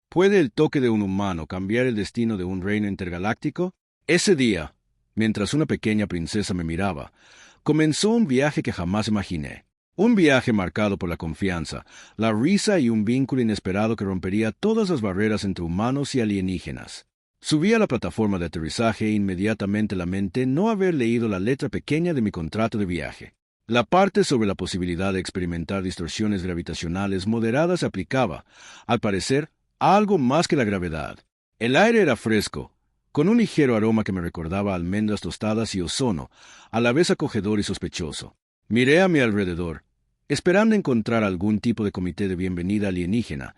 ¿Puede el toque de un humano cambiar el destino de un reino intergaláctico? Ese día, mientras una pequeña princesa me miraba, comenzó un viaje que jamás imaginé. Un viaje marcado por la confianza, la risa y un vínculo inesperado que rompería todas las barreras entre humanos y alienígenas. Subí a la plataforma de aterrizaje e inmediatamente lamenté no haber leído la letra pequeña de mi contrato de viaje. La parte sobre la posibilidad de experimentar distorsiones gravitacionales moderadas se aplicaba, al parecer, a algo más que la gravedad. El aire era fresco, con un ligero aroma que me recordaba almendras tostadas y ozono, a la vez acogedor y sospechoso. Miré a mi alrededor, esperando encontrar algún tipo de comité de bienvenida alienígena,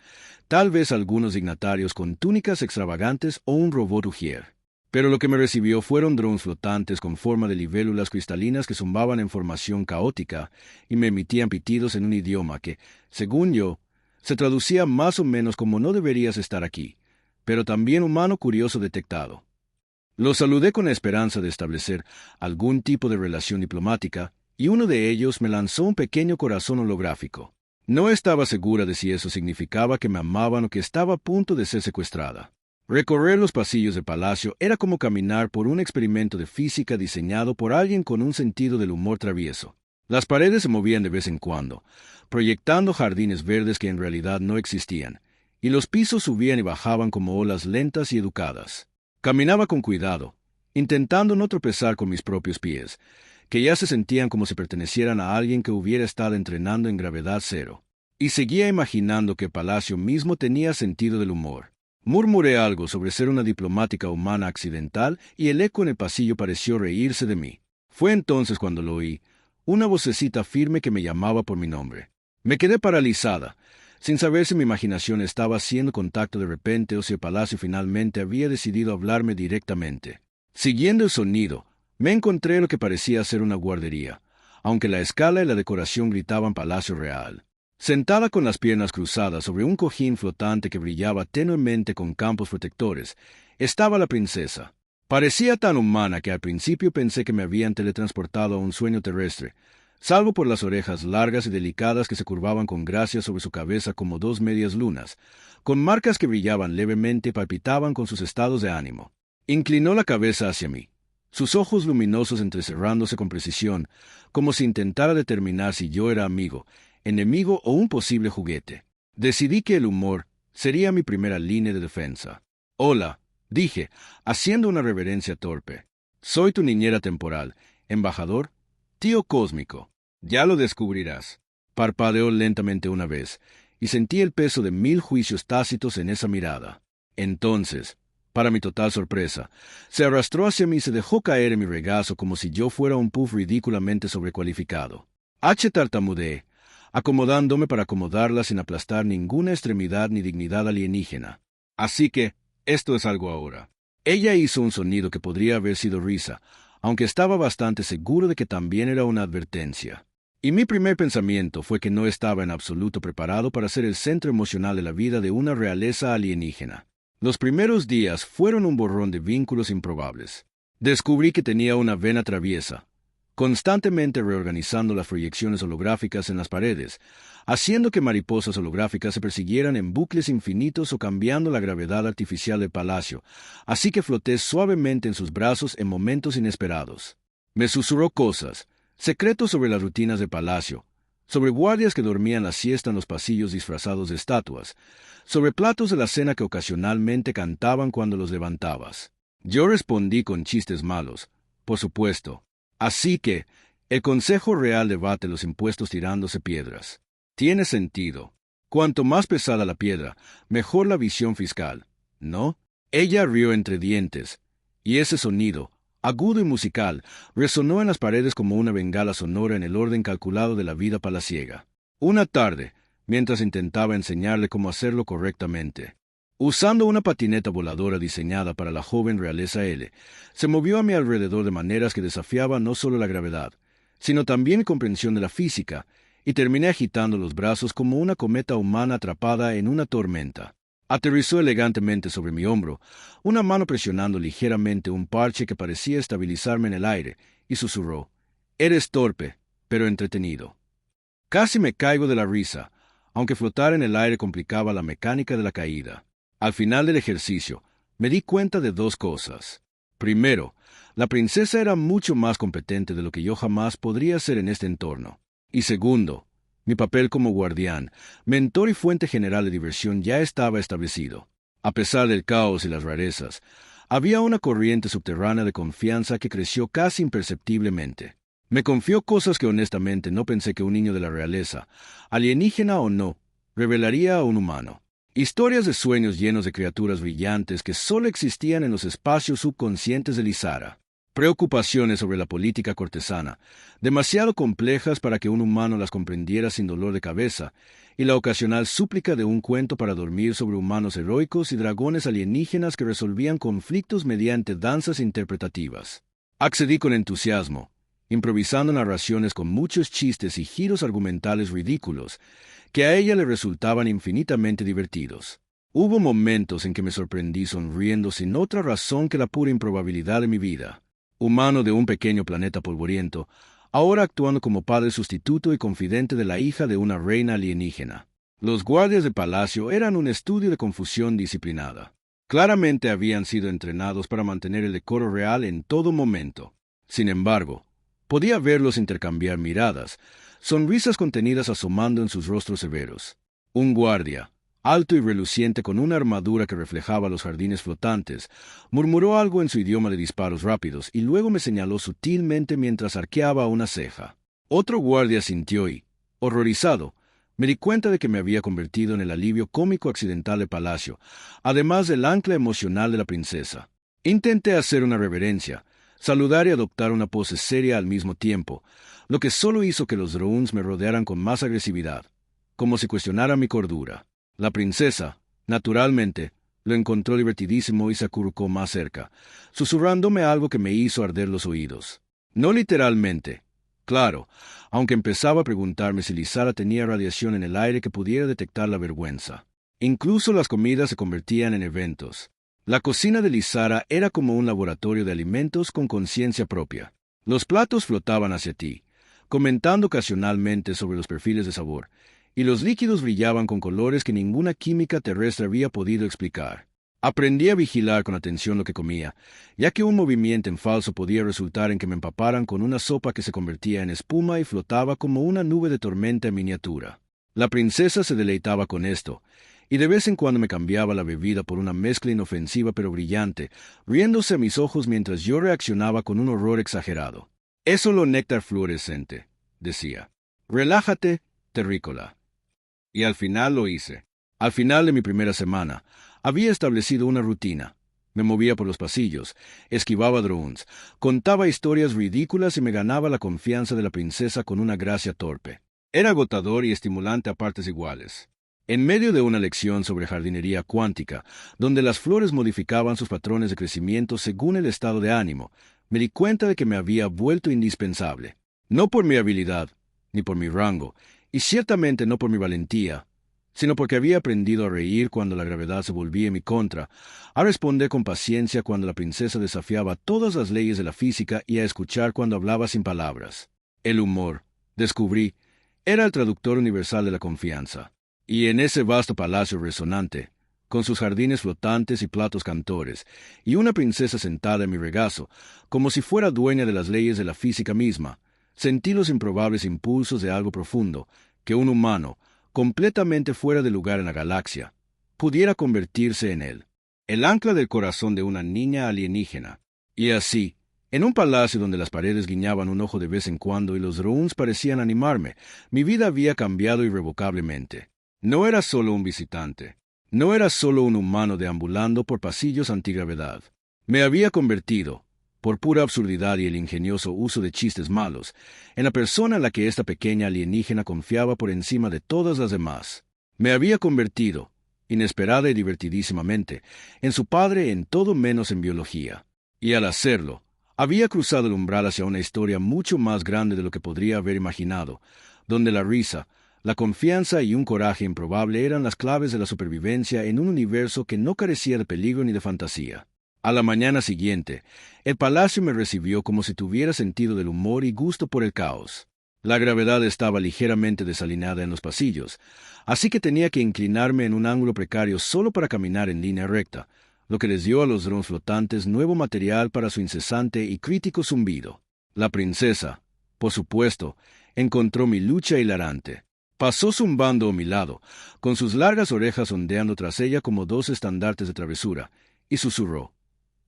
tal vez algunos dignatarios con túnicas extravagantes o un robot Ujier. Pero lo que me recibió fueron drones flotantes con forma de libélulas cristalinas que zumbaban en formación caótica y me emitían pitidos en un idioma que, según yo, se traducía más o menos como "no deberías estar aquí", pero también humano curioso detectado. Los saludé con la esperanza de establecer algún tipo de relación diplomática, y uno de ellos me lanzó un pequeño corazón holográfico. No estaba segura de si eso significaba que me amaban o que estaba a punto de ser secuestrada. Recorrer los pasillos del palacio era como caminar por un experimento de física diseñado por alguien con un sentido del humor travieso. Las paredes se movían de vez en cuando, proyectando jardines verdes que en realidad no existían, y los pisos subían y bajaban como olas lentas y educadas. Caminaba con cuidado, intentando no tropezar con mis propios pies, que ya se sentían como si pertenecieran a alguien que hubiera estado entrenando en gravedad cero. Y seguía imaginando que el palacio mismo tenía sentido del humor. Murmuré algo sobre ser una diplomática humana accidental y el eco en el pasillo pareció reírse de mí. Fue entonces cuando lo oí, una vocecita firme que me llamaba por mi nombre. Me quedé paralizada, sin saber si mi imaginación estaba haciendo contacto de repente o si el palacio finalmente había decidido hablarme directamente. Siguiendo el sonido, me encontré en lo que parecía ser una guardería, aunque la escala y la decoración gritaban Palacio Real. Sentada con las piernas cruzadas sobre un cojín flotante que brillaba tenuemente con campos protectores, estaba la princesa. Parecía tan humana que al principio pensé que me habían teletransportado a un sueño terrestre, salvo por las orejas largas y delicadas que se curvaban con gracia sobre su cabeza como dos medias lunas, con marcas que brillaban levemente y palpitaban con sus estados de ánimo. Inclinó la cabeza hacia mí, sus ojos luminosos entrecerrándose con precisión, como si intentara determinar si yo era amigo, enemigo o un posible juguete. Decidí que el humor sería mi primera línea de defensa. «Hola», dije, haciendo una reverencia torpe. «Soy tu niñera temporal, embajador, tío cósmico. Ya lo descubrirás». Parpadeó lentamente una vez, y sentí el peso de 1000 juicios tácitos en esa mirada. Entonces, para mi total sorpresa, se arrastró hacia mí y se dejó caer en mi regazo como si yo fuera un puff ridículamente sobrecualificado. Tartamudeé, acomodándome para acomodarla sin aplastar ninguna extremidad ni dignidad alienígena. «Así que, esto es algo ahora». Ella hizo un sonido que podría haber sido risa, aunque estaba bastante seguro de que también era una advertencia. Y mi primer pensamiento fue que no estaba en absoluto preparado para ser el centro emocional de la vida de una realeza alienígena. Los primeros días fueron un borrón de vínculos improbables. Descubrí que tenía una vena traviesa, constantemente reorganizando las proyecciones holográficas en las paredes, haciendo que mariposas holográficas se persiguieran en bucles infinitos o cambiando la gravedad artificial del palacio, así que floté suavemente en sus brazos en momentos inesperados. Me susurró cosas, secretos sobre las rutinas del palacio, sobre guardias que dormían la siesta en los pasillos disfrazados de estatuas, sobre platos de la cena que ocasionalmente cantaban cuando los levantabas. Yo respondí con chistes malos, por supuesto. Así que, el Consejo Real debate los impuestos tirándose piedras. Tiene sentido. Cuanto más pesada la piedra, mejor la visión fiscal, ¿no? Ella rió entre dientes, y ese sonido, agudo y musical, resonó en las paredes como una bengala sonora en el orden calculado de la vida palaciega. Una tarde, mientras intentaba enseñarle cómo hacerlo correctamente, usando una patineta voladora diseñada para la joven realeza L, se movió a mi alrededor de maneras que desafiaban no solo la gravedad, sino también mi comprensión de la física, y terminé agitando los brazos como una cometa humana atrapada en una tormenta. Aterrizó elegantemente sobre mi hombro, una mano presionando ligeramente un parche que parecía estabilizarme en el aire, y susurró: «Eres torpe, pero entretenido». Casi me caigo de la risa, aunque flotar en el aire complicaba la mecánica de la caída. Al final del ejercicio, me di cuenta de dos cosas. Primero, la princesa era mucho más competente de lo que yo jamás podría ser en este entorno. Y segundo, mi papel como guardián, mentor y fuente general de diversión ya estaba establecido. A pesar del caos y las rarezas, había una corriente subterránea de confianza que creció casi imperceptiblemente. Me confió cosas que honestamente no pensé que un niño de la realeza, alienígena o no, revelaría a un humano. Historias de sueños llenos de criaturas brillantes que solo existían en los espacios subconscientes de Lizara. Preocupaciones sobre la política cortesana, demasiado complejas para que un humano las comprendiera sin dolor de cabeza, y la ocasional súplica de un cuento para dormir sobre humanos heroicos y dragones alienígenas que resolvían conflictos mediante danzas interpretativas. Accedí con entusiasmo, improvisando narraciones con muchos chistes y giros argumentales ridículos, que a ella le resultaban infinitamente divertidos. Hubo momentos en que me sorprendí sonriendo sin otra razón que la pura improbabilidad de mi vida. Humano de un pequeño planeta polvoriento, ahora actuando como padre sustituto y confidente de la hija de una reina alienígena. Los guardias de palacio eran un estudio de confusión disciplinada. Claramente habían sido entrenados para mantener el decoro real en todo momento. Sin embargo, podía verlos intercambiar miradas, sonrisas contenidas asomando en sus rostros severos. Un guardia, alto y reluciente con una armadura que reflejaba los jardines flotantes, murmuró algo en su idioma de disparos rápidos y luego me señaló sutilmente mientras arqueaba una ceja. Otro guardia sintió y, horrorizado, me di cuenta de que me había convertido en el alivio cómico accidental del palacio, además del ancla emocional de la princesa. Intenté hacer una reverencia, saludar y adoptar una pose seria al mismo tiempo, lo que solo hizo que los drones me rodearan con más agresividad, como si cuestionara mi cordura. La princesa, naturalmente, lo encontró divertidísimo y se acurrucó más cerca, susurrándome algo que me hizo arder los oídos. No literalmente, claro, aunque empezaba a preguntarme si Lizara tenía radiación en el aire que pudiera detectar la vergüenza. Incluso las comidas se convertían en eventos. La cocina de Lizara era como un laboratorio de alimentos con conciencia propia. Los platos flotaban hacia ti, comentando ocasionalmente sobre los perfiles de sabor, y los líquidos brillaban con colores que ninguna química terrestre había podido explicar. Aprendí a vigilar con atención lo que comía, ya que un movimiento en falso podía resultar en que me empaparan con una sopa que se convertía en espuma y flotaba como una nube de tormenta en miniatura. La princesa se deleitaba con esto, y de vez en cuando me cambiaba la bebida por una mezcla inofensiva pero brillante, riéndose a mis ojos mientras yo reaccionaba con un horror exagerado. «Es solo néctar fluorescente», decía. «Relájate, terrícola». Y al final lo hice. Al final de mi primera semana, había establecido una rutina. Me movía por los pasillos, esquivaba drones, contaba historias ridículas y me ganaba la confianza de la princesa con una gracia torpe. Era agotador y estimulante a partes iguales. En medio de una lección sobre jardinería cuántica, donde las flores modificaban sus patrones de crecimiento según el estado de ánimo, me di cuenta de que me había vuelto indispensable. No por mi habilidad, ni por mi rango, y ciertamente no por mi valentía, sino porque había aprendido a reír cuando la gravedad se volvía en mi contra, a responder con paciencia cuando la princesa desafiaba todas las leyes de la física y a escuchar cuando hablaba sin palabras. El humor, descubrí, era el traductor universal de la confianza. Y en ese vasto palacio resonante, con sus jardines flotantes y platos cantores, y una princesa sentada en mi regazo, como si fuera dueña de las leyes de la física misma, sentí los improbables impulsos de algo profundo, que un humano, completamente fuera de lugar en la galaxia, pudiera convertirse en él, el ancla del corazón de una niña alienígena. Y así, en un palacio donde las paredes guiñaban un ojo de vez en cuando y los drones parecían animarme, mi vida había cambiado irrevocablemente. No era solo un visitante, no era solo un humano deambulando por pasillos antigravedad. Me había convertido, por pura absurdidad y el ingenioso uso de chistes malos, en la persona en la que esta pequeña alienígena confiaba por encima de todas las demás. Me había convertido, inesperada y divertidísimamente, en su padre en todo menos en biología. Y al hacerlo, había cruzado el umbral hacia una historia mucho más grande de lo que podría haber imaginado, donde la risa, la confianza y un coraje improbable eran las claves de la supervivencia en un universo que no carecía de peligro ni de fantasía. A la mañana siguiente, el palacio me recibió como si tuviera sentido del humor y gusto por el caos. La gravedad estaba ligeramente desalineada en los pasillos, así que tenía que inclinarme en un ángulo precario solo para caminar en línea recta, lo que les dio a los drones flotantes nuevo material para su incesante y crítico zumbido. La princesa, por supuesto, encontró mi lucha hilarante. Pasó zumbando a mi lado, con sus largas orejas ondeando tras ella como dos estandartes de travesura, y susurró: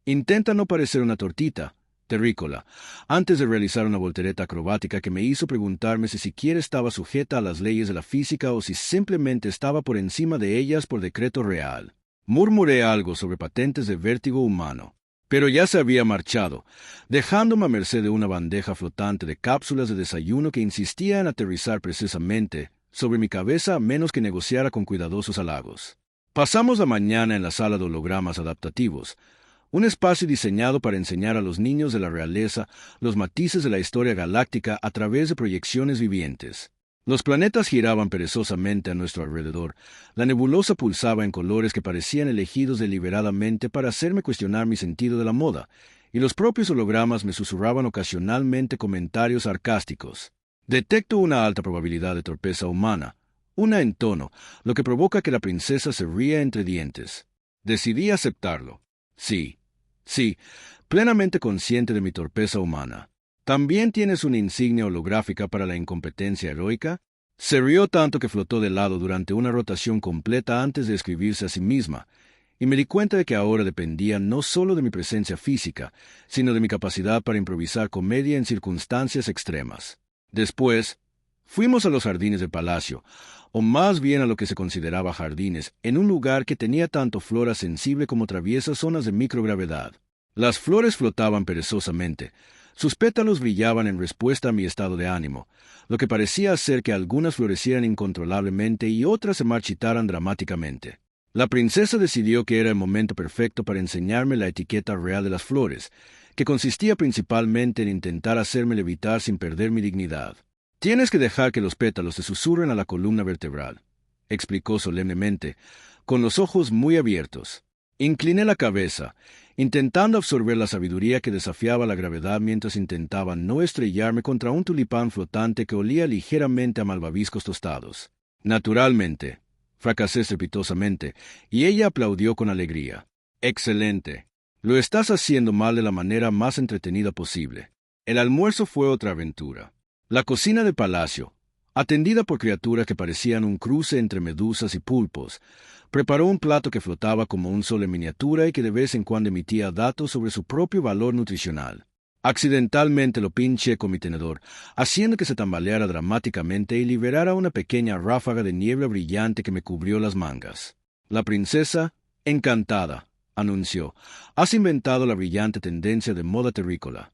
«Intenta no parecer una tortita, terrícola», antes de realizar una voltereta acrobática que me hizo preguntarme si siquiera estaba sujeta a las leyes de la física o si simplemente estaba por encima de ellas por decreto real. Murmuré algo sobre patentes de vértigo humano, pero ya se había marchado, dejándome a merced de una bandeja flotante de cápsulas de desayuno que insistía en aterrizar precisamente sobre mi cabeza a menos que negociara con cuidadosos halagos. Pasamos la mañana en la sala de hologramas adaptativos, un espacio diseñado para enseñar a los niños de la realeza los matices de la historia galáctica a través de proyecciones vivientes. Los planetas giraban perezosamente a nuestro alrededor, la nebulosa pulsaba en colores que parecían elegidos deliberadamente para hacerme cuestionar mi sentido de la moda, y los propios hologramas me susurraban ocasionalmente comentarios sarcásticos. Detecto una alta probabilidad de torpeza humana, una en tono, lo que provoca que la princesa se ría entre dientes. Decidí aceptarlo. Sí, plenamente consciente de mi torpeza humana. ¿También tienes una insignia holográfica para la incompetencia heroica? Se rió tanto que flotó de lado durante una rotación completa antes de escribirse a sí misma, y me di cuenta de que ahora dependía no solo de mi presencia física, sino de mi capacidad para improvisar comedia en circunstancias extremas. Después, fuimos a los jardines del palacio, o más bien a lo que se consideraba jardines, en un lugar que tenía tanto flora sensible como traviesas zonas de microgravedad. Las flores flotaban perezosamente, sus pétalos brillaban en respuesta a mi estado de ánimo, lo que parecía hacer que algunas florecieran incontrolablemente y otras se marchitaran dramáticamente. La princesa decidió que era el momento perfecto para enseñarme la etiqueta real de las flores, que consistía principalmente en intentar hacerme levitar sin perder mi dignidad. «Tienes que dejar que los pétalos te susurren a la columna vertebral», explicó solemnemente, con los ojos muy abiertos. Incliné la cabeza, intentando absorber la sabiduría que desafiaba la gravedad mientras intentaba no estrellarme contra un tulipán flotante que olía ligeramente a malvaviscos tostados. Naturalmente, fracasé estrepitosamente, y ella aplaudió con alegría. «Excelente. Lo estás haciendo mal de la manera más entretenida posible». El almuerzo fue otra aventura. La cocina de palacio, atendida por criaturas que parecían un cruce entre medusas y pulpos, preparó un plato que flotaba como un sol en miniatura y que de vez en cuando emitía datos sobre su propio valor nutricional. Accidentalmente lo pinché con mi tenedor, haciendo que se tambaleara dramáticamente y liberara una pequeña ráfaga de niebla brillante que me cubrió las mangas. La princesa, encantada, anunció: «Has inventado la brillante tendencia de moda terrícola».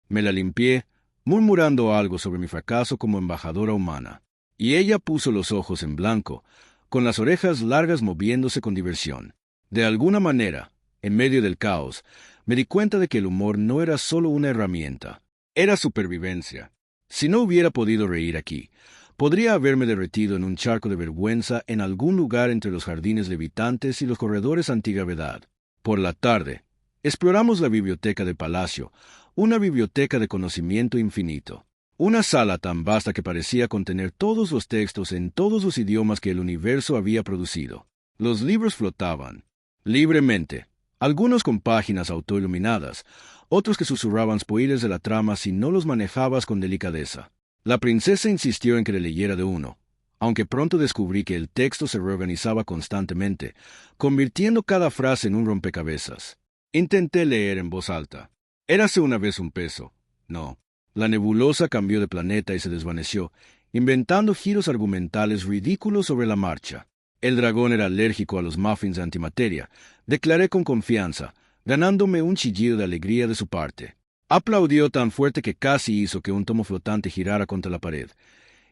Me la limpié, murmurando algo sobre mi fracaso como embajadora humana, y ella puso los ojos en blanco, con las orejas largas moviéndose con diversión. De alguna manera, en medio del caos, me di cuenta de que el humor no era solo una herramienta, era supervivencia. Si no hubiera podido reír aquí, podría haberme derretido en un charco de vergüenza en algún lugar entre los jardines levitantes y los corredores antigravedad. Por la tarde, exploramos la biblioteca del palacio, una biblioteca de conocimiento infinito. Una sala tan vasta que parecía contener todos los textos en todos los idiomas que el universo había producido. Los libros flotaban libremente, algunos con páginas autoiluminadas, otros que susurraban spoilers de la trama si no los manejabas con delicadeza. La princesa insistió en que le leyera de uno, aunque pronto descubrí que el texto se reorganizaba constantemente, convirtiendo cada frase en un rompecabezas. Intenté leer en voz alta. «Érase una vez un peso». No. La nebulosa cambió de planeta y se desvaneció, inventando giros argumentales ridículos sobre la marcha. El dragón era alérgico a los muffins de antimateria, declaré con confianza, ganándome un chillido de alegría de su parte. Aplaudió tan fuerte que casi hizo que un tomo flotante girara contra la pared,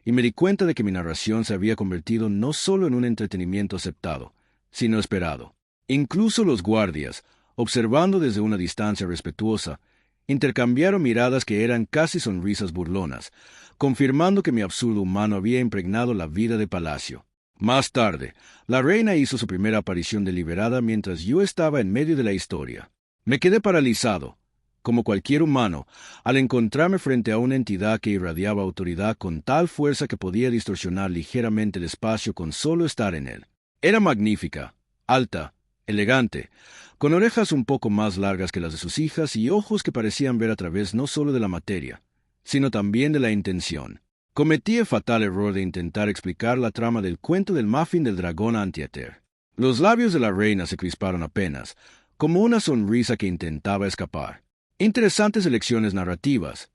y me di cuenta de que mi narración se había convertido no solo en un entretenimiento aceptado, sino esperado. Incluso los guardias, observando desde una distancia respetuosa, intercambiaron miradas que eran casi sonrisas burlonas, confirmando que mi absurdo humano había impregnado la vida de palacio. Más tarde, la reina hizo su primera aparición deliberada mientras yo estaba en medio de la historia. Me quedé paralizado, Como cualquier humano, al encontrarme frente a una entidad que irradiaba autoridad con tal fuerza que podía distorsionar ligeramente el espacio con solo estar en él. Era magnífica, alta, elegante, con orejas un poco más largas que las de sus hijas y ojos que parecían ver a través no solo de la materia, sino también de la intención. Cometí el fatal error de intentar explicar la trama del cuento del muffin del dragón antiéter. Los labios de la reina se crisparon apenas, como una sonrisa que intentaba escapar. Interesantes elecciones narrativas,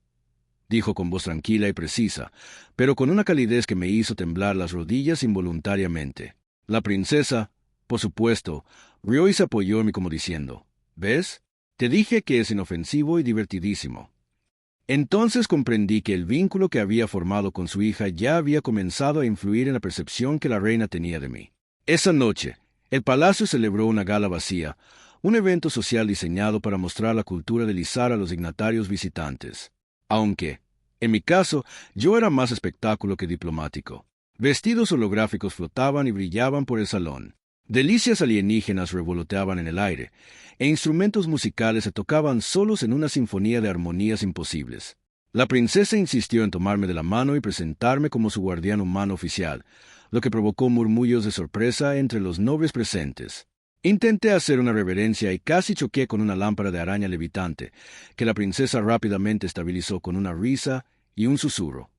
dijo con voz tranquila y precisa, pero con una calidez que me hizo temblar las rodillas involuntariamente. La princesa, por supuesto, rió y se apoyó en mí como diciendo, ¿ves? Te dije que es inofensivo y divertidísimo. Entonces comprendí que el vínculo que había formado con su hija ya había comenzado a influir en la percepción que la reina tenía de mí. Esa noche, el palacio celebró una gala vacía, un evento social diseñado para mostrar la cultura de Lizar a los dignatarios visitantes. Aunque, en mi caso, yo era más espectáculo que diplomático. Vestidos holográficos flotaban y brillaban por el salón. Delicias alienígenas revoloteaban en el aire, e instrumentos musicales se tocaban solos en una sinfonía de armonías imposibles. La princesa insistió en tomarme de la mano y presentarme como su guardián humano oficial, lo que provocó murmullos de sorpresa entre los nobles presentes. Intenté hacer una reverencia y casi choqué con una lámpara de araña levitante, que la princesa rápidamente estabilizó con una risa y un susurro.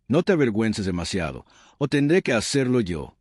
No te avergüences demasiado, o tendré que hacerlo yo.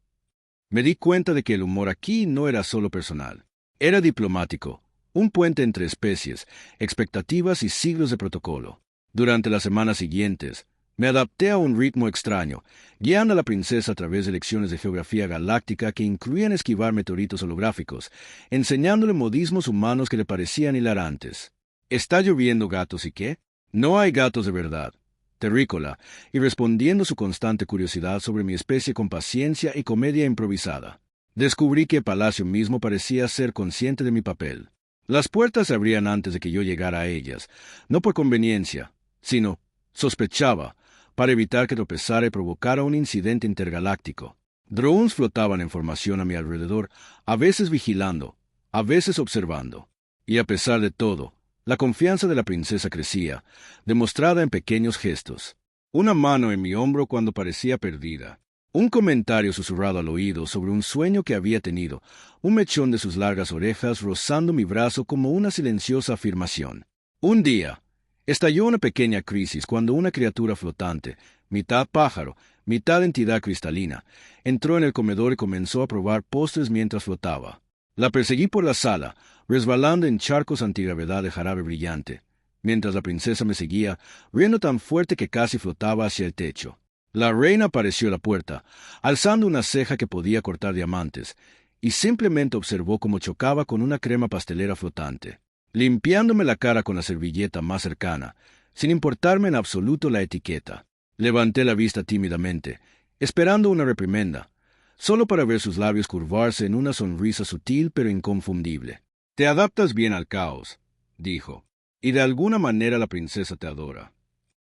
Me di cuenta de que el humor aquí no era solo personal. Era diplomático, un puente entre especies, expectativas y siglos de protocolo. Durante las semanas siguientes, me adapté a un ritmo extraño, guiando a la princesa a través de lecciones de geografía galáctica que incluían esquivar meteoritos holográficos, enseñándole modismos humanos que le parecían hilarantes. ¿Está lloviendo gatos y qué? No hay gatos de verdad. Terrícola, y respondiendo su constante curiosidad sobre mi especie con paciencia y comedia improvisada. Descubrí que el palacio mismo parecía ser consciente de mi papel. Las puertas se abrían antes de que yo llegara a ellas, no por conveniencia, sino, sospechaba, para evitar que tropezara y provocara un incidente intergaláctico. Drones flotaban en formación a mi alrededor, a veces vigilando, a veces observando. Y a pesar de todo, la confianza de la princesa crecía, demostrada en pequeños gestos. Una mano en mi hombro cuando parecía perdida. Un comentario susurrado al oído sobre un sueño que había tenido, un mechón de sus largas orejas rozando mi brazo como una silenciosa afirmación. Un día, estalló una pequeña crisis cuando una criatura flotante, mitad pájaro, mitad entidad cristalina, entró en el comedor y comenzó a probar postres mientras flotaba. La perseguí por la sala, resbalando en charcos antigravedad de jarabe brillante, mientras la princesa me seguía, riendo tan fuerte que casi flotaba hacia el techo. La reina apareció a la puerta, alzando una ceja que podía cortar diamantes, y simplemente observó cómo chocaba con una crema pastelera flotante, limpiándome la cara con la servilleta más cercana, sin importarme en absoluto la etiqueta. Levanté la vista tímidamente, esperando una reprimenda, solo para ver sus labios curvarse en una sonrisa sutil pero inconfundible. «Te adaptas bien al caos», dijo, «y de alguna manera la princesa te adora».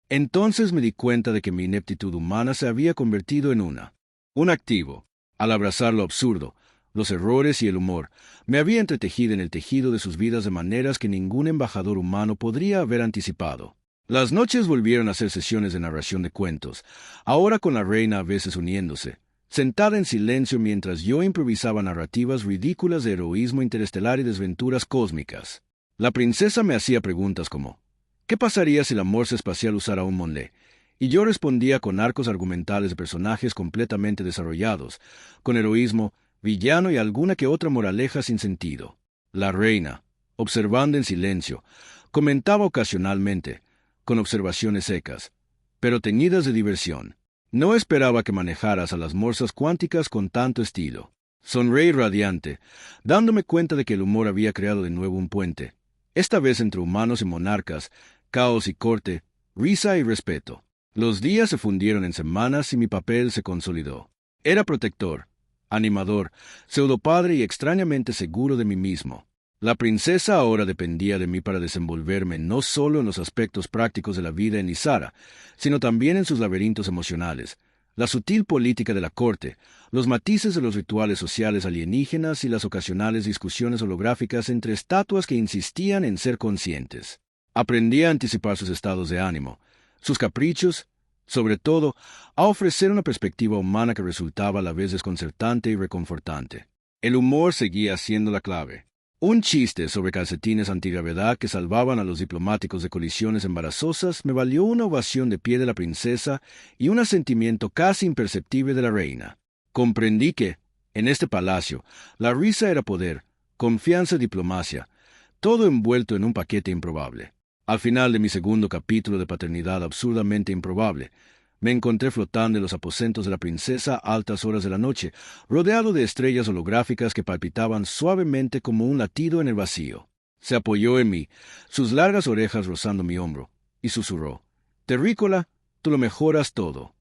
Entonces me di cuenta de que mi ineptitud humana se había convertido en un activo. Al abrazar lo absurdo, los errores y el humor, me había entretejido en el tejido de sus vidas de maneras que ningún embajador humano podría haber anticipado. Las noches volvieron a ser sesiones de narración de cuentos, ahora con la reina a veces uniéndose, sentada en silencio mientras yo improvisaba narrativas ridículas de heroísmo interestelar y desventuras cósmicas. La princesa me hacía preguntas como, ¿qué pasaría si la morsa espacial usara un monlé? Y yo respondía con arcos argumentales de personajes completamente desarrollados, con heroísmo, villano y alguna que otra moraleja sin sentido. La reina, observando en silencio, comentaba ocasionalmente, con observaciones secas, pero teñidas de diversión. No esperaba que manejaras a las morsas cuánticas con tanto estilo. Sonreí radiante, dándome cuenta de que el humor había creado de nuevo un puente, esta vez entre humanos y monarcas, caos y corte, risa y respeto. Los días se fundieron en semanas y mi papel se consolidó. Era protector, animador, pseudopadre y extrañamente seguro de mí mismo. La princesa ahora dependía de mí para desenvolverme no solo en los aspectos prácticos de la vida en Isara, sino también en sus laberintos emocionales, la sutil política de la corte, los matices de los rituales sociales alienígenas y las ocasionales discusiones holográficas entre estatuas que insistían en ser conscientes. Aprendí a anticipar sus estados de ánimo, sus caprichos, sobre todo, a ofrecer una perspectiva humana que resultaba a la vez desconcertante y reconfortante. El humor seguía siendo la clave. Un chiste sobre calcetines antigravedad que salvaban a los diplomáticos de colisiones embarazosas me valió una ovación de pie de la princesa y un asentimiento casi imperceptible de la reina. Comprendí que, en este palacio, la risa era poder, confianza y diplomacia, todo envuelto en un paquete improbable. Al final de mi segundo capítulo de paternidad absurdamente improbable, me encontré flotando en los aposentos de la princesa a altas horas de la noche, rodeado de estrellas holográficas que palpitaban suavemente como un latido en el vacío. Se apoyó en mí, sus largas orejas rozando mi hombro, y susurró: «Terrícola, tú lo mejoras todo».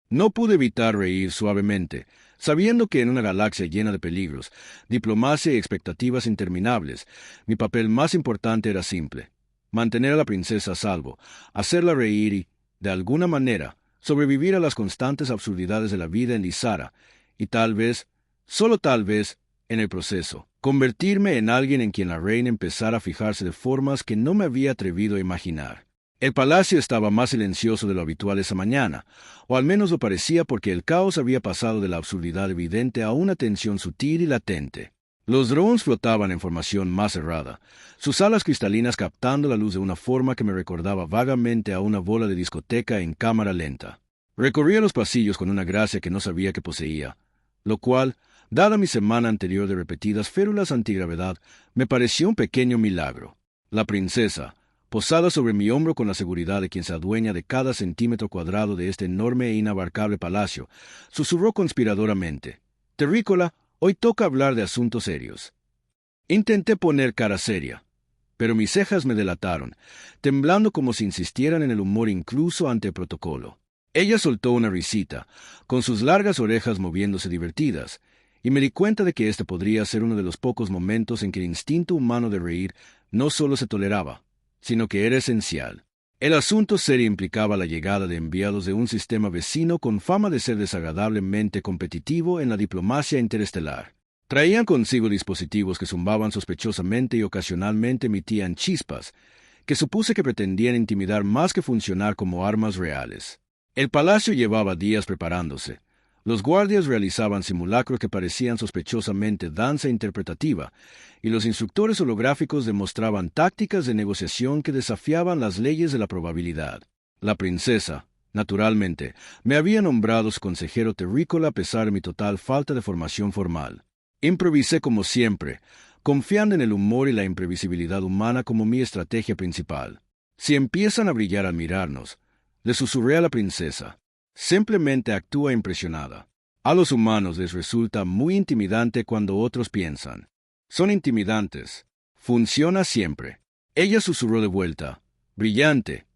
No pude evitar reír suavemente, sabiendo que en una galaxia llena de peligros, diplomacia y expectativas interminables, mi papel más importante era simple: mantener a la princesa a salvo, hacerla reír y, de alguna manera, sobrevivir a las constantes absurdidades de la vida en Lizara, y tal vez, solo tal vez, en el proceso, convertirme en alguien en quien la reina empezara a fijarse de formas que no me había atrevido a imaginar. El palacio estaba más silencioso de lo habitual esa mañana, o al menos lo parecía porque el caos había pasado de la absurdidad evidente a una tensión sutil y latente. Los drones flotaban en formación más cerrada, sus alas cristalinas captando la luz de una forma que me recordaba vagamente a una bola de discoteca en cámara lenta. Recorría los pasillos con una gracia que no sabía que poseía, lo cual, dada mi semana anterior de repetidas férulas antigravedad, me pareció un pequeño milagro. La princesa, posada sobre mi hombro con la seguridad de quien se adueña de cada centímetro cuadrado de este enorme e inabarcable palacio, susurró conspiradoramente: «Terrícola, hoy toca hablar de asuntos serios». Intenté poner cara seria, pero mis cejas me delataron, temblando como si insistieran en el humor incluso ante el protocolo. Ella soltó una risita, con sus largas orejas moviéndose divertidas, y me di cuenta de que este podría ser uno de los pocos momentos en que el instinto humano de reír no solo se toleraba, sino que era esencial. El asunto serio implicaba la llegada de enviados de un sistema vecino con fama de ser desagradablemente competitivo en la diplomacia interestelar. Traían consigo dispositivos que zumbaban sospechosamente y ocasionalmente emitían chispas, que supuse que pretendían intimidar más que funcionar como armas reales. El palacio llevaba días preparándose. Los guardias realizaban simulacros que parecían sospechosamente danza interpretativa, y los instructores holográficos demostraban tácticas de negociación que desafiaban las leyes de la probabilidad. La princesa, naturalmente, me había nombrado su consejero terrícola a pesar de mi total falta de formación formal. Improvisé como siempre, confiando en el humor y la imprevisibilidad humana como mi estrategia principal. «Si empiezan a brillar al mirarnos», le susurré a la princesa, «simplemente actúa impresionada. A los humanos les resulta muy intimidante cuando otros piensan. Son intimidantes. Funciona siempre». Ella susurró de vuelta: «Brillante»,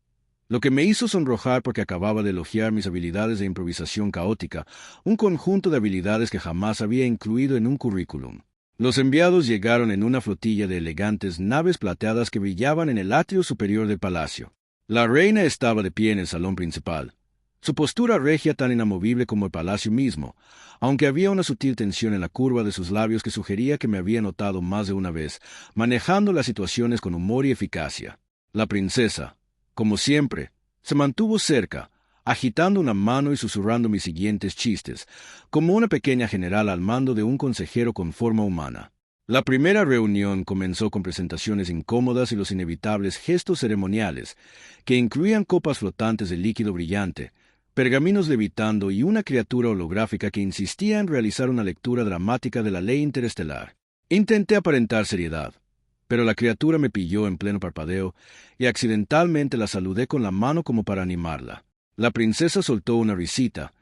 lo que me hizo sonrojar porque acababa de elogiar mis habilidades de improvisación caótica, un conjunto de habilidades que jamás había incluido en un currículum. Los enviados llegaron en una flotilla de elegantes naves plateadas que brillaban en el atrio superior del palacio. La reina estaba de pie en el salón principal, su postura regia tan inamovible como el palacio mismo, aunque había una sutil tensión en la curva de sus labios que sugería que me había notado más de una vez, manejando las situaciones con humor y eficacia. La princesa, como siempre, se mantuvo cerca, agitando una mano y susurrando mis siguientes chistes, como una pequeña general al mando de un consejero con forma humana. La primera reunión comenzó con presentaciones incómodas y los inevitables gestos ceremoniales, que incluían copas flotantes de líquido brillante, pergaminos levitando y una criatura holográfica que insistía en realizar una lectura dramática de la ley interestelar. Intenté aparentar seriedad, pero la criatura me pilló en pleno parpadeo y accidentalmente la saludé con la mano como para animarla. La princesa soltó una risita,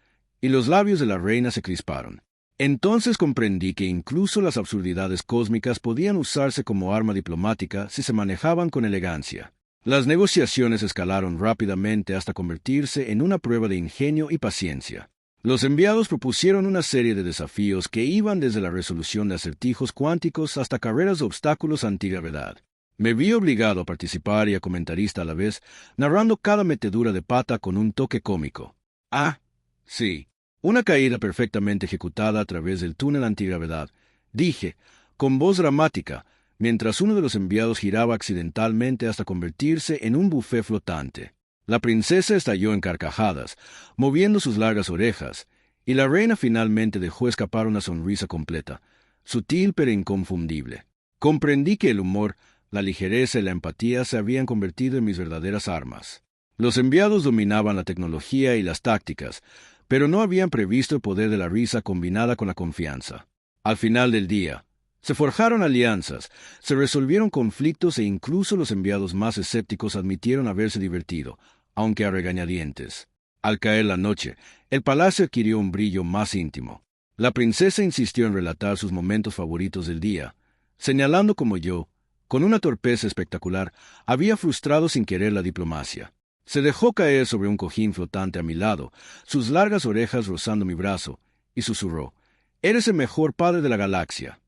y los labios de la reina se crisparon. Entonces comprendí que incluso las absurdidades cósmicas podían usarse como arma diplomática si se manejaban con elegancia. Las negociaciones escalaron rápidamente hasta convertirse en una prueba de ingenio y paciencia. Los enviados propusieron una serie de desafíos que iban desde la resolución de acertijos cuánticos hasta carreras de obstáculos antigravedad. Me vi obligado a participar y a comentarista a la vez, narrando cada metedura de pata con un toque cómico. «Ah, sí, una caída perfectamente ejecutada a través del túnel antigravedad», dije, con voz dramática, mientras uno de los enviados giraba accidentalmente hasta convertirse en un buffet flotante. La princesa estalló en carcajadas, moviendo sus largas orejas, y la reina finalmente dejó escapar una sonrisa completa, sutil pero inconfundible. Comprendí que el humor, la ligereza y la empatía se habían convertido en mis verdaderas armas. Los enviados dominaban la tecnología y las tácticas, pero no habían previsto el poder de la risa combinada con la confianza. Al final del día, se forjaron alianzas, se resolvieron conflictos e incluso los enviados más escépticos admitieron haberse divertido, aunque a regañadientes. Al caer la noche, el palacio adquirió un brillo más íntimo. La princesa insistió en relatar sus momentos favoritos del día, señalando como yo, con una torpeza espectacular, había frustrado sin querer la diplomacia. Se dejó caer sobre un cojín flotante a mi lado, sus largas orejas rozando mi brazo, y susurró: «Eres el mejor padre de la galaxia».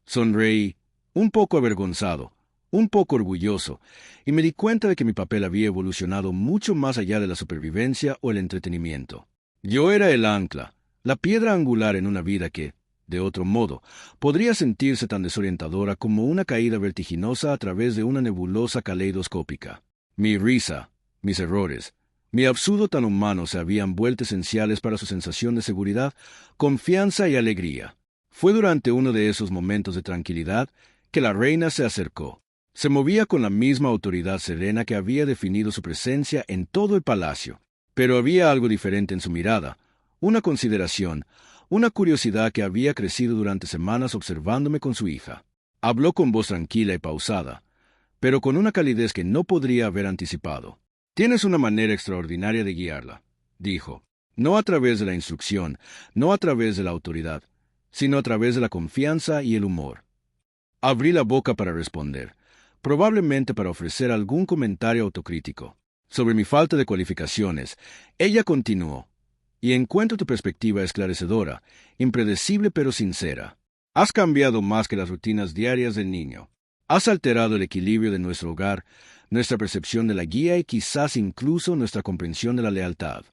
Sonreí, un poco avergonzado, un poco orgulloso, y me di cuenta de que mi papel había evolucionado mucho más allá de la supervivencia o el entretenimiento. Yo era el ancla, la piedra angular en una vida que, de otro modo, podría sentirse tan desorientadora como una caída vertiginosa a través de una nebulosa caleidoscópica. Mi risa, mis errores, mi absurdo tan humano se habían vuelto esenciales para su sensación de seguridad, confianza y alegría. Fue durante uno de esos momentos de tranquilidad que la reina se acercó. Se movía con la misma autoridad serena que había definido su presencia en todo el palacio, pero había algo diferente en su mirada, una consideración, una curiosidad que había crecido durante semanas observándome con su hija. Habló con voz tranquila y pausada, pero con una calidez que no podría haber anticipado. «Tienes una manera extraordinaria de guiarla», dijo, «no a través de la instrucción, no a través de la autoridad, sino a través de la confianza y el humor». Abrí la boca para responder, probablemente para ofrecer algún comentario autocrítico. Sobre mi falta de cualificaciones, ella continuó: «Y encuentro tu perspectiva esclarecedora, impredecible pero sincera. Has cambiado más que las rutinas diarias del niño. Has alterado el equilibrio de nuestro hogar, nuestra percepción de la guía y quizás incluso nuestra comprensión de la lealtad».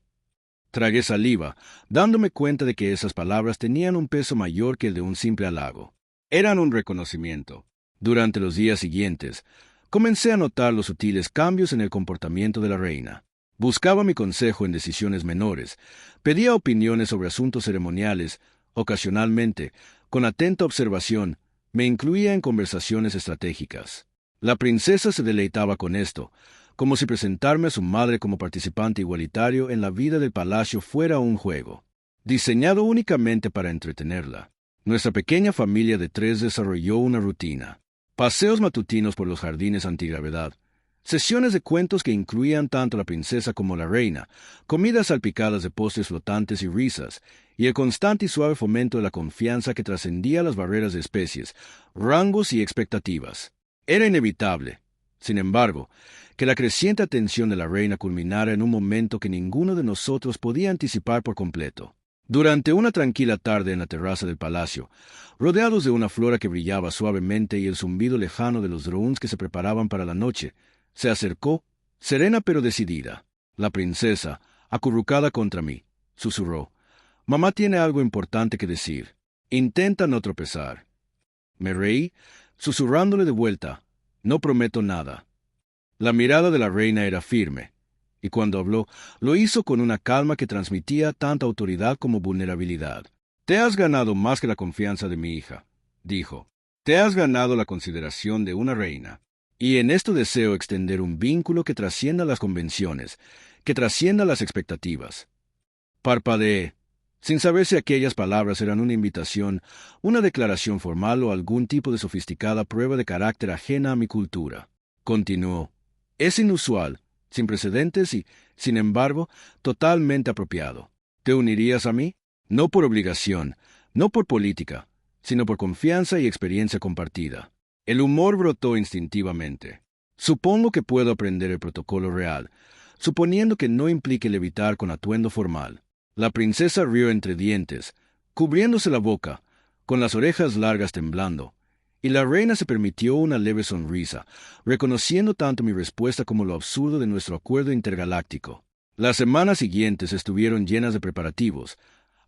Tragué saliva, dándome cuenta de que esas palabras tenían un peso mayor que el de un simple halago. Eran un reconocimiento. Durante los días siguientes, comencé a notar los sutiles cambios en el comportamiento de la reina. Buscaba mi consejo en decisiones menores, pedía opiniones sobre asuntos ceremoniales, ocasionalmente, con atenta observación, me incluía en conversaciones estratégicas. La princesa se deleitaba con esto, como si presentarme a su madre como participante igualitario en la vida del palacio fuera un juego, diseñado únicamente para entretenerla. Nuestra pequeña familia de 3 desarrolló una rutina: paseos matutinos por los jardines antigravedad, sesiones de cuentos que incluían tanto a la princesa como a la reina, comidas salpicadas de postres flotantes y risas, y el constante y suave fomento de la confianza que trascendía las barreras de especies, rangos y expectativas. Era inevitable, sin embargo, que la creciente atención de la reina culminara en un momento que ninguno de nosotros podía anticipar por completo. Durante una tranquila tarde en la terraza del palacio, rodeados de una flora que brillaba suavemente y el zumbido lejano de los drones que se preparaban para la noche, se acercó, serena pero decidida. La princesa, acurrucada contra mí, susurró: «Mamá tiene algo importante que decir. Intenta no tropezar». Me reí, susurrándole de vuelta: «No prometo nada». La mirada de la reina era firme, y cuando habló, lo hizo con una calma que transmitía tanta autoridad como vulnerabilidad. «Te has ganado más que la confianza de mi hija», dijo. «Te has ganado la consideración de una reina. Y en esto deseo extender un vínculo que trascienda las convenciones, que trascienda las expectativas». Parpadeé, sin saber si aquellas palabras eran una invitación, una declaración formal o algún tipo de sofisticada prueba de carácter ajena a mi cultura. Continuó: «Es inusual, sin precedentes y, sin embargo, totalmente apropiado. ¿Te unirías a mí? No por obligación, no por política, sino por confianza y experiencia compartida». El humor brotó instintivamente. Supongo que puedo aprender el protocolo real, suponiendo que no implique levitar con atuendo formal. La princesa rió entre dientes, cubriéndose la boca, con las orejas largas temblando, y la reina se permitió una leve sonrisa, reconociendo tanto mi respuesta como lo absurdo de nuestro acuerdo intergaláctico. Las semanas siguientes estuvieron llenas de preparativos,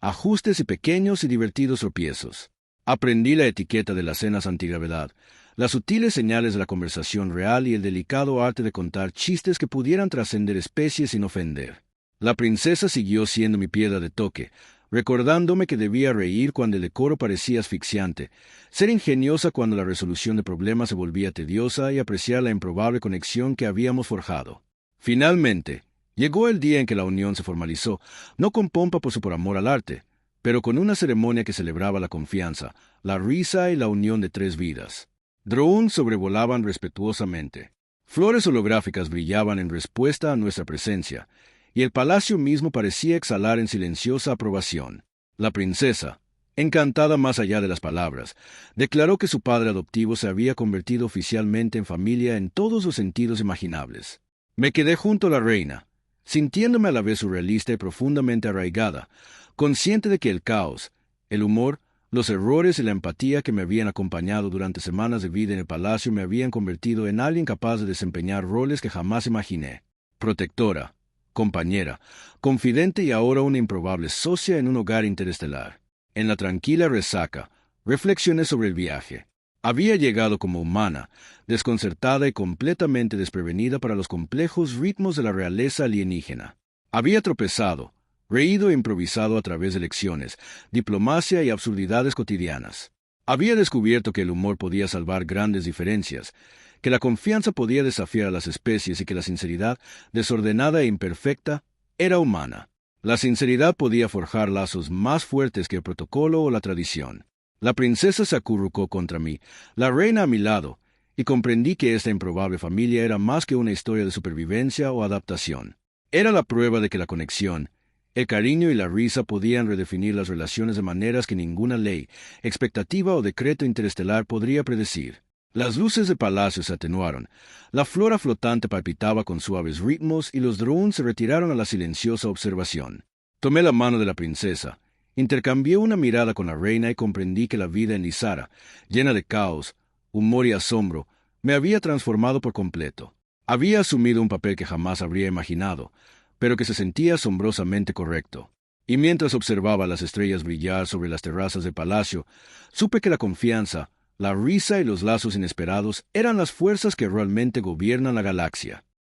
ajustes y pequeños y divertidos tropiezos. Aprendí la etiqueta de las cenas antigravedad, las sutiles señales de la conversación real y el delicado arte de contar chistes que pudieran trascender especies sin ofender. La princesa siguió siendo mi piedra de toque, recordándome que debía reír cuando el decoro parecía asfixiante, ser ingeniosa cuando la resolución de problemas se volvía tediosa y apreciar la improbable conexión que habíamos forjado. Finalmente, llegó el día en que la unión se formalizó, no con pompa por amor al arte, pero con una ceremonia que celebraba la confianza, la risa y la unión de 3 vidas. Drones sobrevolaban respetuosamente. Flores holográficas brillaban en respuesta a nuestra presencia, y el palacio mismo parecía exhalar en silenciosa aprobación. La princesa, encantada más allá de las palabras, declaró que su padre adoptivo se había convertido oficialmente en familia en todos los sentidos imaginables. Me quedé junto a la reina, sintiéndome a la vez surrealista y profundamente arraigada, consciente de que el caos, el humor, los errores y la empatía que me habían acompañado durante semanas de vida en el palacio me habían convertido en alguien capaz de desempeñar roles que jamás imaginé. Protectora, compañera, confidente y ahora una improbable socia en un hogar interestelar. En la tranquila resaca, reflexioné sobre el viaje. Había llegado como humana, desconcertada y completamente desprevenida para los complejos ritmos de la realeza alienígena. Había tropezado, reído e improvisado a través de lecciones, diplomacia y absurdidades cotidianas. Había descubierto que el humor podía salvar grandes diferencias, que la confianza podía desafiar a las especies y que la sinceridad, desordenada e imperfecta, era humana. La sinceridad podía forjar lazos más fuertes que el protocolo o la tradición. La princesa se acurrucó contra mí, la reina a mi lado, y comprendí que esta improbable familia era más que una historia de supervivencia o adaptación. Era la prueba de que la conexión, el cariño y la risa podían redefinir las relaciones de maneras que ninguna ley, expectativa o decreto interestelar podría predecir. Las luces del palacio se atenuaron, la flora flotante palpitaba con suaves ritmos y los drones se retiraron a la silenciosa observación. Tomé la mano de la princesa, intercambié una mirada con la reina y comprendí que la vida en Lizara, llena de caos, humor y asombro, me había transformado por completo. Había asumido un papel que jamás habría imaginado, pero que se sentía asombrosamente correcto. Y mientras observaba las estrellas brillar sobre las terrazas del palacio, supe que la confianza, la risa y los lazos inesperados eran las fuerzas que realmente gobiernan la galaxia.